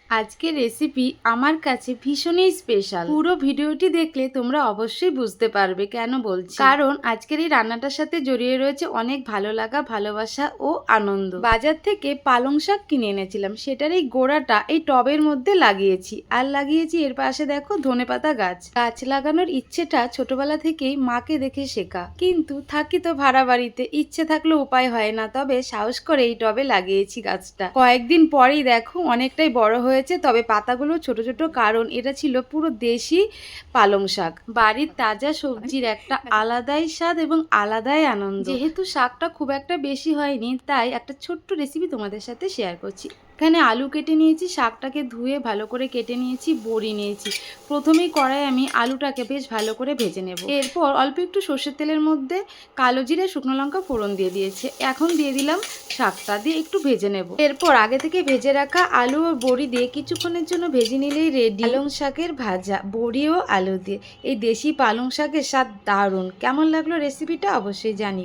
আজকের রেসিপি আমার কাছে ভীষণই স্পেশাল। পুরো ভিডিওটি দেখলে তোমরা অবশ্যই বুঝতে পারবে কেন বলছি, কারণ আজকের এই রান্নাটার সাথে জড়িয়ে রয়েছে অনেক ভালো লাগা, ভালোবাসা ও আনন্দ। বাজার থেকে পালং শাক কিনে এনেছিলাম, সেটার এই গোড়াটা এই টবের মধ্যে লাগিয়েছি, আর লাগিয়েছি এর পাশে দেখো ধনেপাতা গাছ। গাছ লাগানোর ইচ্ছেটা ছোটবেলা থেকেই মাকে দেখে শেখা, কিন্তু থাকি তো ভাড়া বাড়িতে, ইচ্ছে থাকলেও উপায় হয় না। তবে সাহস করে এই টবে লাগিয়েছি গাছটা। কয়েকদিন পরেই দেখো অনেকটাই বড় হয়ে, তবে পাতাগুলো ছোট ছোট, কারণ এটা ছিল পুরো দেশি পালং শাক। বাড়ির তাজা সবজির একটা আলাদাই স্বাদ এবং আলাদাই আনন্দ। যেহেতু শাকটা খুব একটা বেশি হয়নি, তাই একটা ছোট্ট রেসিপি তোমাদের সাথে শেয়ার করছি। এখানে আলু কেটে নিয়েছি, শাকটাকে ধুয়ে ভালো করে কেটে নিয়েছি, বড়ি নিয়েছি। প্রথমেই কড়াই আমি আলুটাকে বেশ ভালো করে ভেজে নেব। এরপর অল্প একটু সর্ষের তেলের মধ্যে কালো জিরে, শুকনো লঙ্কা ফোড়ন দিয়ে দিয়েছে। এখন দিয়ে দিলাম শাকটা, দিয়ে একটু ভেজে নেব। এরপর আগে থেকে ভেজে রাখা আলু ও বড়ি দিয়ে কিছুক্ষণের জন্য ভেজে নিলেই রেডি পালং শাকের ভাজা, বড়ি ও আলু দিয়ে। এই দেশি পালং শাকের স্বাদ দারুণ। কেমন লাগলো রেসিপিটা অবশ্যই জানিও।